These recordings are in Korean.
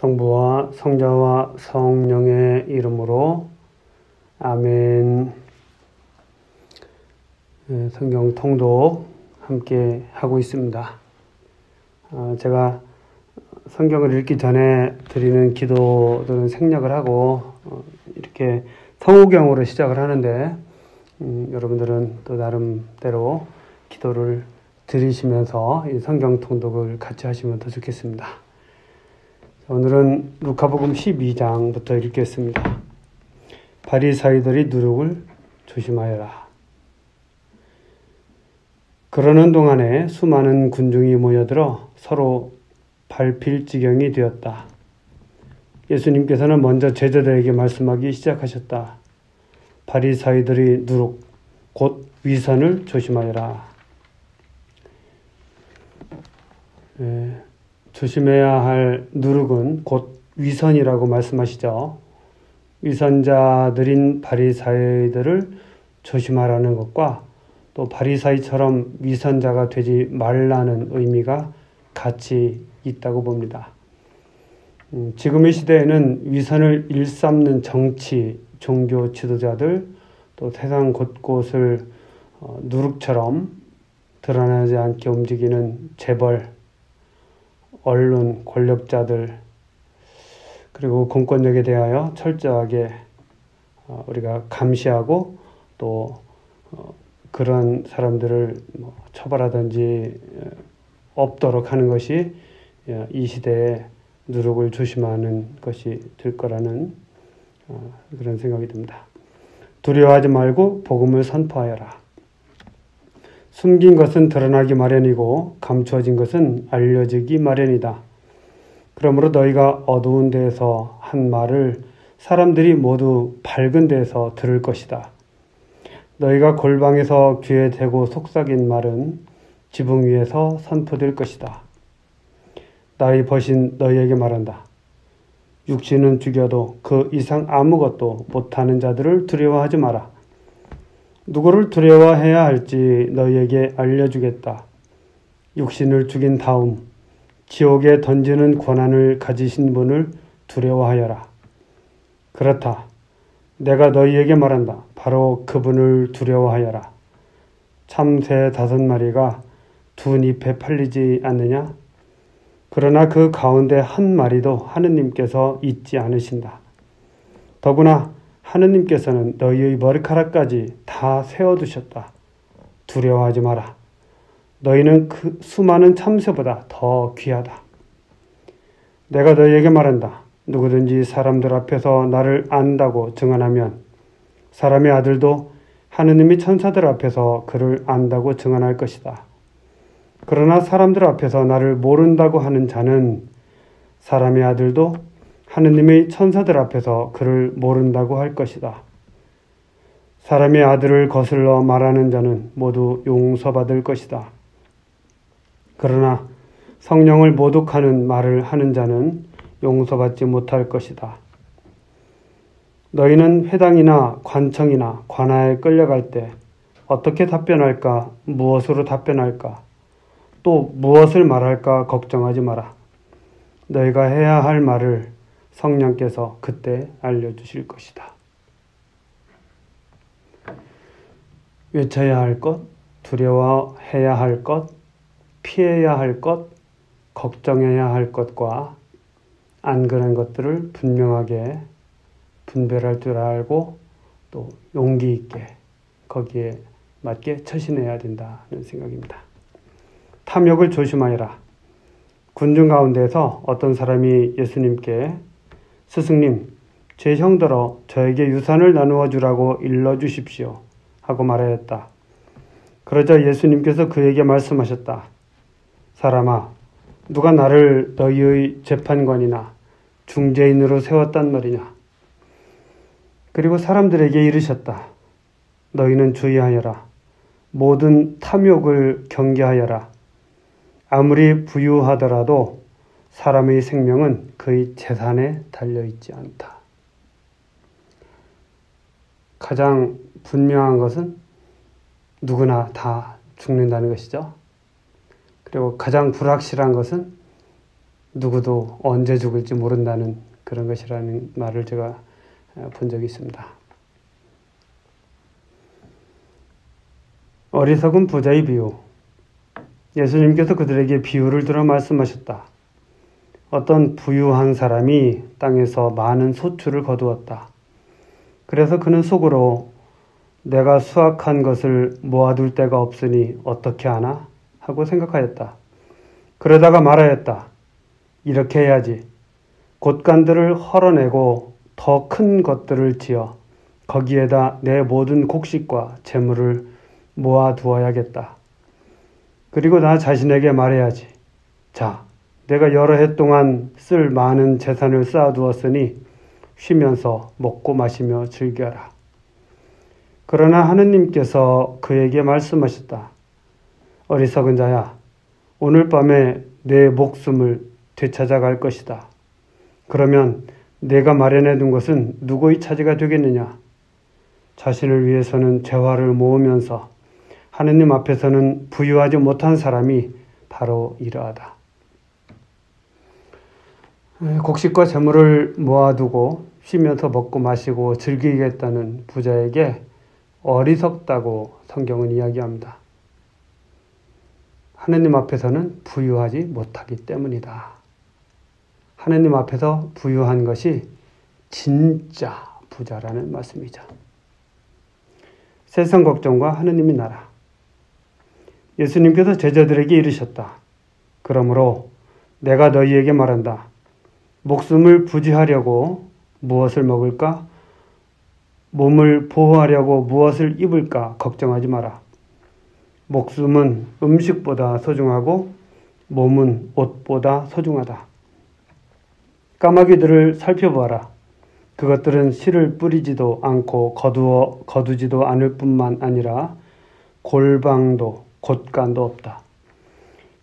성부와 성자와 성령의 이름으로 아멘. 성경 통독 함께 하고 있습니다. 제가 성경을 읽기 전에 드리는 기도들은 생략을 하고 이렇게 성우경으로 시작을 하는데 여러분들은 또 나름대로 기도를 드리시면서 이 성경 통독을 같이 하시면 더 좋겠습니다. 오늘은 루카복음 12장부터 읽겠습니다. 바리사이들이 누룩을 조심하여라. 그러는 동안에 수많은 군중이 모여들어 서로 밟힐 지경이 되었다. 예수님께서는 먼저 제자들에게 말씀하기 시작하셨다. 바리사이들이 누룩, 곧 위선을 조심하여라. 조심해야 할 누룩은 곧 위선이라고 말씀하시죠. 위선자들인 바리사이들을 조심하라는 것과 또 바리사이처럼 위선자가 되지 말라는 의미가 같이 있다고 봅니다. 지금의 시대에는 위선을 일삼는 정치, 종교 지도자들, 또 세상 곳곳을 누룩처럼 드러나지 않게 움직이는 재벌, 언론, 권력자들, 그리고 공권력에 대하여 철저하게 우리가 감시하고 또 그런 사람들을 처벌하든지 없도록 하는 것이 이 시대에 누룩을 조심하는 것이 될 거라는 그런 생각이 듭니다. 두려워하지 말고 복음을 선포하여라. 숨긴 것은 드러나기 마련이고 감추어진 것은 알려지기 마련이다. 그러므로 너희가 어두운 데에서 한 말을 사람들이 모두 밝은 데에서 들을 것이다. 너희가 골방에서 귀에 대고 속삭인 말은 지붕 위에서 선포될 것이다. 나의 벗인 너희에게 말한다. 육신은 죽여도 그 이상 아무것도 못하는 자들을 두려워하지 마라. 누구를 두려워해야 할지 너희에게 알려주겠다. 육신을 죽인 다음 지옥에 던지는 권한을 가지신 분을 두려워하여라. 그렇다. 내가 너희에게 말한다. 바로 그분을 두려워하여라. 참새 5마리가 두 잎에 팔리지 않느냐? 그러나 그 가운데 한 마리도 하느님께서 잊지 않으신다. 더구나 하느님께서는 너희의 머리카락까지 다 세워두셨다. 두려워하지 마라. 너희는 그 수많은 참새보다 더 귀하다. 내가 너희에게 말한다. 누구든지 사람들 앞에서 나를 안다고 증언하면 사람의 아들도 하느님이 천사들 앞에서 그를 안다고 증언할 것이다. 그러나 사람들 앞에서 나를 모른다고 하는 자는 사람의 아들도 하느님의 천사들 앞에서 그를 모른다고 할 것이다. 사람의 아들을 거슬러 말하는 자는 모두 용서받을 것이다. 그러나 성령을 모독하는 말을 하는 자는 용서받지 못할 것이다. 너희는 회당이나 관청이나 관아에 끌려갈 때 어떻게 답변할까? 무엇으로 답변할까? 또 무엇을 말할까? 걱정하지 마라. 너희가 해야 할 말을 성령께서 그때 알려주실 것이다. 외쳐야 할 것, 두려워해야 할 것, 피해야 할 것, 걱정해야 할 것과 안 그런 것들을 분명하게 분별할 줄 알고 또 용기 있게 거기에 맞게 처신해야 된다는 생각입니다. 탐욕을 조심하여라. 군중 가운데서 어떤 사람이 예수님께 스승님, 제 형더러 저에게 유산을 나누어 주라고 일러주십시오 하고 말하였다. 그러자 예수님께서 그에게 말씀하셨다. 사람아, 누가 나를 너희의 재판관이나 중재인으로 세웠단 말이냐? 그리고 사람들에게 이르셨다. 너희는 주의하여라. 모든 탐욕을 경계하여라. 아무리 부유하더라도 사람의 생명은 그의 재산에 달려있지 않다. 가장 분명한 것은 누구나 다 죽는다는 것이죠. 그리고 가장 불확실한 것은 누구도 언제 죽을지 모른다는 그런 것이라는 말을 제가 본 적이 있습니다. 어리석은 부자의 비유. 예수님께서 그들에게 비유를 들어 말씀하셨다. 어떤 부유한 사람이 땅에서 많은 소출을 거두었다. 그래서 그는 속으로 내가 수확한 것을 모아둘 데가 없으니 어떻게 하나? 하고 생각하였다. 그러다가 말하였다. 이렇게 해야지. 곳간들을 헐어내고 더 큰 것들을 지어 거기에다 내 모든 곡식과 재물을 모아두어야겠다. 그리고 나 자신에게 말해야지. 자, 내가 여러 해 동안 쓸 많은 재산을 쌓아두었으니 쉬면서 먹고 마시며 즐겨라. 그러나 하느님께서 그에게 말씀하셨다. 어리석은 자야, 오늘 밤에 내 목숨을 되찾아갈 것이다. 그러면 내가 마련해 둔 것은 누구의 차지가 되겠느냐? 자신을 위해서는 재화를 모으면서 하느님 앞에서는 부유하지 못한 사람이 바로 이러하다. 곡식과 재물을 모아두고 쉬면서 먹고 마시고 즐기겠다는 부자에게 어리석다고 성경은 이야기합니다. 하느님 앞에서는 부유하지 못하기 때문이다. 하느님 앞에서 부유한 것이 진짜 부자라는 말씀이죠. 세상 걱정과 하느님의 나라. 예수님께서 제자들에게 이르셨다. 그러므로 내가 너희에게 말한다. 목숨을 부지하려고 무엇을 먹을까? 몸을 보호하려고 무엇을 입을까? 걱정하지 마라. 목숨은 음식보다 소중하고 몸은 옷보다 소중하다. 까마귀들을 살펴보아라. 그것들은 씨를 뿌리지도 않고 거두지도 않을 뿐만 아니라 골방도 곳간도 없다.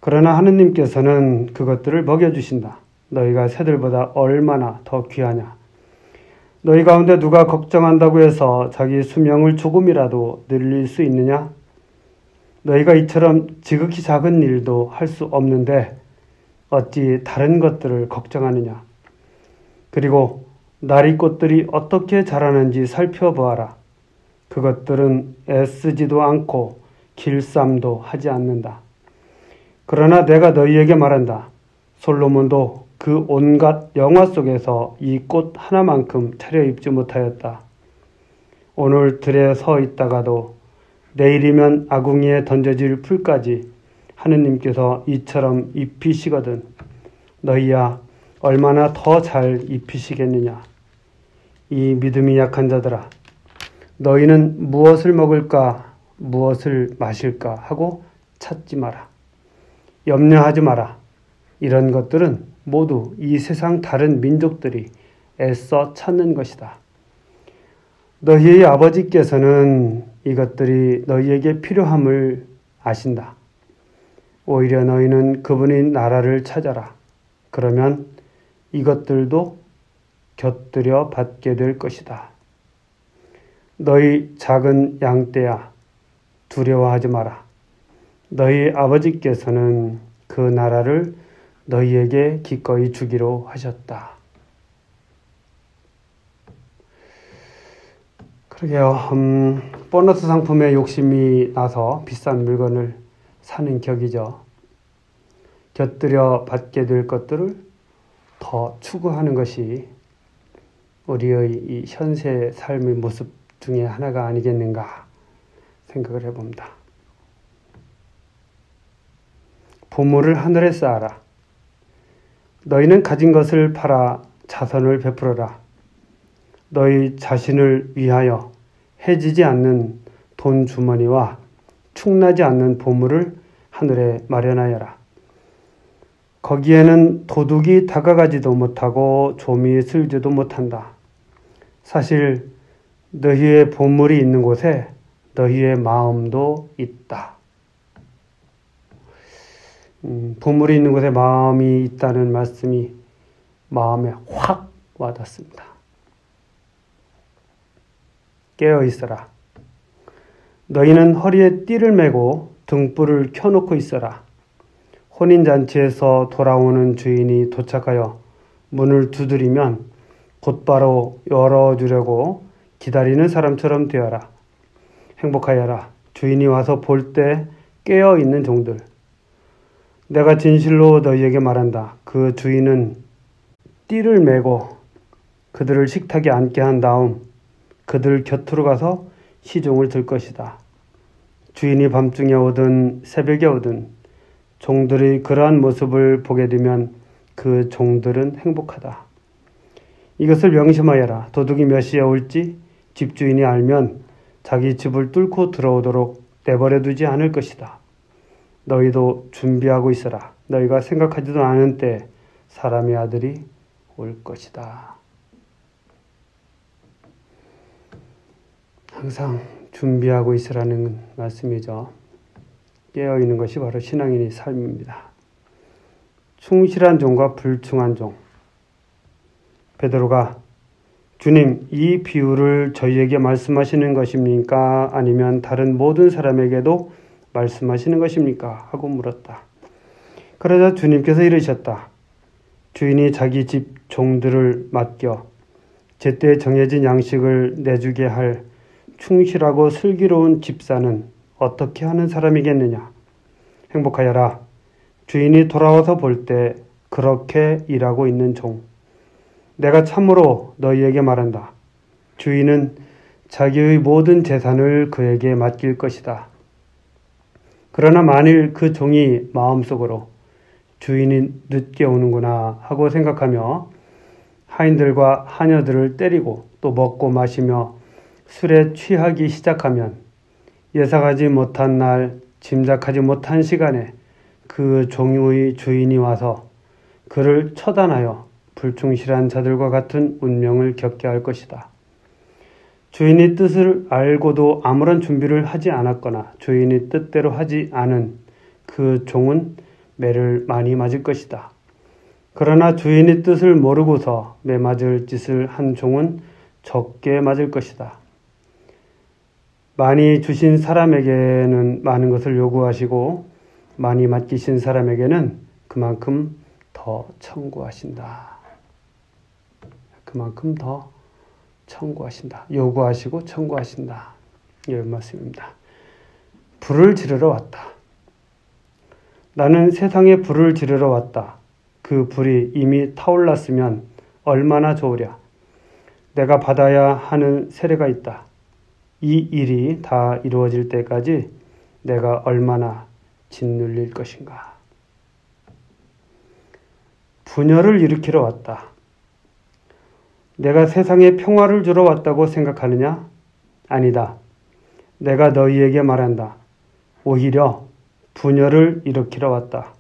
그러나 하느님께서는 그것들을 먹여주신다. 너희가 새들보다 얼마나 더 귀하냐. 너희 가운데 누가 걱정한다고 해서 자기 수명을 조금이라도 늘릴 수 있느냐? 너희가 이처럼 지극히 작은 일도 할 수 없는데 어찌 다른 것들을 걱정하느냐? 그리고 나리꽃들이 어떻게 자라는지 살펴보아라. 그것들은 애쓰지도 않고 길쌈도 하지 않는다. 그러나 내가 너희에게 말한다. 솔로몬도 그 온갖 영화 속에서 이 꽃 하나만큼 차려입지 못하였다. 오늘 들에 서 있다가도 내일이면 아궁이에 던져질 풀까지 하느님께서 이처럼 입히시거든. 너희야 얼마나 더 잘 입히시겠느냐. 이 믿음이 약한 자들아, 너희는 무엇을 먹을까 무엇을 마실까 하고 찾지 마라. 염려하지 마라. 이런 것들은 모두 이 세상 다른 민족들이 애써 찾는 것이다. 너희의 아버지께서는 이것들이 너희에게 필요함을 아신다. 오히려 너희는 그분의 나라를 찾아라. 그러면 이것들도 곁들여 받게 될 것이다. 너희 작은 양떼야, 두려워하지 마라. 너희 아버지께서는 그 나라를 너희에게 기꺼이 주기로 하셨다. 그러게요. 보너스 상품에 욕심이 나서 비싼 물건을 사는 격이죠. 곁들여 받게 될 것들을 더 추구하는 것이 우리의 이 현세 삶의 모습 중에 하나가 아니겠는가 생각을 해봅니다. 보물을 하늘에 쌓아라. 너희는 가진 것을 팔아 자선을 베풀어라. 너희 자신을 위하여 해지지 않는 돈 주머니와 축나지 않는 보물을 하늘에 마련하여라. 거기에는 도둑이 다가가지도 못하고 좀이 슬지도 못한다. 사실 너희의 보물이 있는 곳에 너희의 마음도 있다. 보물이 있는 곳에 마음이 있다는 말씀이 마음에 확 와닿습니다. 깨어 있어라. 너희는 허리에 띠를 메고 등불을 켜놓고 있어라. 혼인잔치에서 돌아오는 주인이 도착하여 문을 두드리면 곧바로 열어주려고 기다리는 사람처럼 되어라. 행복하여라. 주인이 와서 볼 때 깨어있는 종들. 내가 진실로 너희에게 말한다. 그 주인은 띠를 메고 그들을 식탁에 앉게 한 다음 그들 곁으로 가서 시종을 들 것이다. 주인이 밤중에 오든 새벽에 오든 종들의 그러한 모습을 보게 되면 그 종들은 행복하다. 이것을 명심하여라. 도둑이 몇 시에 올지 집주인이 알면 자기 집을 뚫고 들어오도록 내버려 두지 않을 것이다. 너희도 준비하고 있어라. 너희가 생각하지도 않은 때 사람의 아들이 올 것이다. 항상 준비하고 있으라는 말씀이죠. 깨어있는 것이 바로 신앙인의 삶입니다. 충실한 종과 불충한 종. 베드로가 주님, 이 비유를 저희에게 말씀하시는 것입니까? 아니면 다른 모든 사람에게도 말씀하시는 것입니까? 하고 물었다. 그러자 주님께서 이르셨다. 주인이 자기 집 종들을 맡겨 제때 정해진 양식을 내주게 할 충실하고 슬기로운 집사는 어떻게 하는 사람이겠느냐? 행복하여라. 주인이 돌아와서 볼 때 그렇게 일하고 있는 종. 내가 참으로 너희에게 말한다. 주인은 자기의 모든 재산을 그에게 맡길 것이다. 그러나 만일 그 종이 마음속으로 주인이 늦게 오는구나 하고 생각하며 하인들과 하녀들을 때리고 또 먹고 마시며 술에 취하기 시작하면 예상하지 못한 날, 짐작하지 못한 시간에 그 종의 주인이 와서 그를 처단하여 불충실한 자들과 같은 운명을 겪게 할 것이다. 주인이 뜻을 알고도 아무런 준비를 하지 않았거나 주인이 뜻대로 하지 않은 그 종은 매를 많이 맞을 것이다. 그러나 주인이 뜻을 모르고서 매 맞을 짓을 한 종은 적게 맞을 것이다. 많이 주신 사람에게는 많은 것을 요구하시고 많이 맡기신 사람에게는 그만큼 더 청구하신다. 그만큼 더 청구하신다. 요구하시고 청구하신다. 이런 말씀입니다. 불을 지르러 왔다. 나는 세상에 불을 지르러 왔다. 그 불이 이미 타올랐으면 얼마나 좋으랴. 내가 받아야 하는 세례가 있다. 이 일이 다 이루어질 때까지 내가 얼마나 짓눌릴 것인가. 분열을 일으키러 왔다. 내가 세상에 평화를 주러 왔다고 생각하느냐? 아니다. 내가 너희에게 말한다. 오히려 분열을 일으키러 왔다.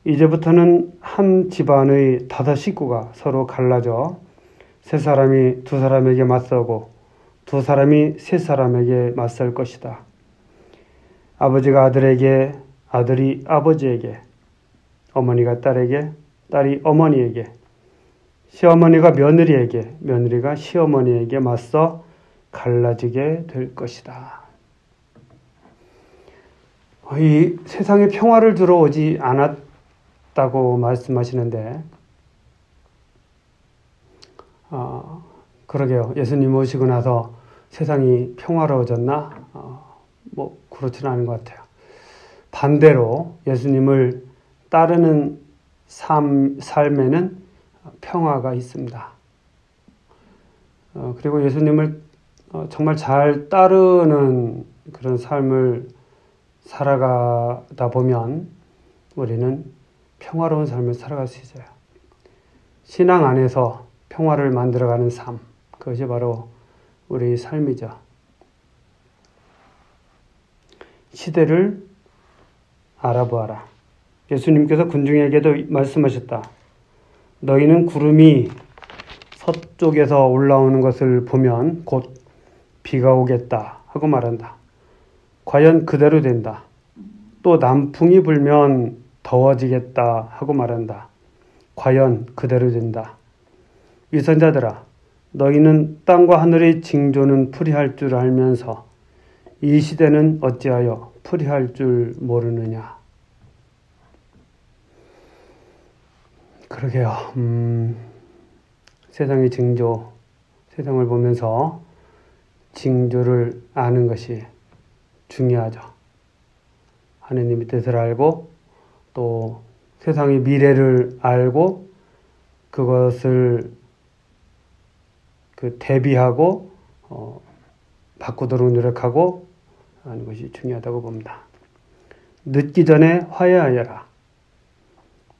이제부터는 한 집안의 5 식구가 서로 갈라져 3사람이 2사람에게 맞서고 2사람이 3사람에게 맞설 것이다. 아버지가 아들에게, 아들이 아버지에게, 어머니가 딸에게, 딸이 어머니에게, 시어머니가 며느리에게, 며느리가 시어머니에게 맞서 갈라지게 될 것이다. 이 세상에 평화를 들어오지 않았다고 말씀하시는데, 그러게요. 예수님 오시고 나서 세상이 평화로워졌나? 그렇지는 않은 것 같아요. 반대로 예수님을 따르는 삶에는 평화가 있습니다. 그리고 예수님을 정말 잘 따르는 그런 삶을 살아가다 보면 우리는 평화로운 삶을 살아갈 수 있어요. 신앙 안에서 평화를 만들어가는 삶, 그것이 바로 우리의 삶이죠. 시대를 알아보아라. 예수님께서 군중에게도 말씀하셨다. 너희는 구름이 서쪽에서 올라오는 것을 보면 곧 비가 오겠다 하고 말한다. 과연 그대로 된다. 또 남풍이 불면 더워지겠다 하고 말한다. 과연 그대로 된다. 위선자들아, 너희는 땅과 하늘의 징조는 풀이할 줄 알면서 이 시대는 어찌하여 풀이할 줄 모르느냐. 그러게요. 세상의 징조, 세상을 보면서 징조를 아는 것이 중요하죠. 하느님의 뜻을 알고 또 세상의 미래를 알고 그것을 대비하고 바꾸도록 노력하고 하는 것이 중요하다고 봅니다. 늦기 전에 화해하여라.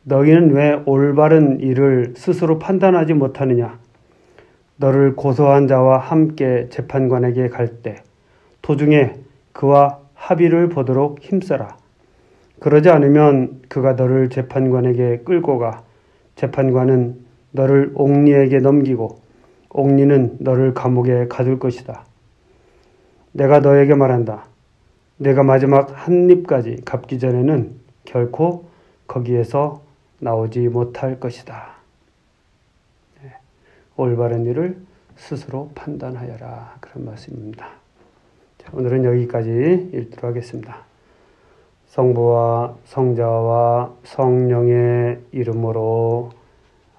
너희는 왜 올바른 일을 스스로 판단하지 못하느냐? 너를 고소한 자와 함께 재판관에게 갈 때 도중에 그와 합의를 보도록 힘써라. 그러지 않으면 그가 너를 재판관에게 끌고 가 재판관은 너를 옥리에게 넘기고 옥리는 너를 감옥에 가둘 것이다. 내가 너에게 말한다. 내가 마지막 한 입까지 갚기 전에는 결코 거기에서 나오지 못할 것이다. 올바른 일을 스스로 판단하여라. 그런 말씀입니다. 자, 오늘은 여기까지 읽도록 하겠습니다. 성부와 성자와 성령의 이름으로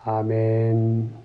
아멘.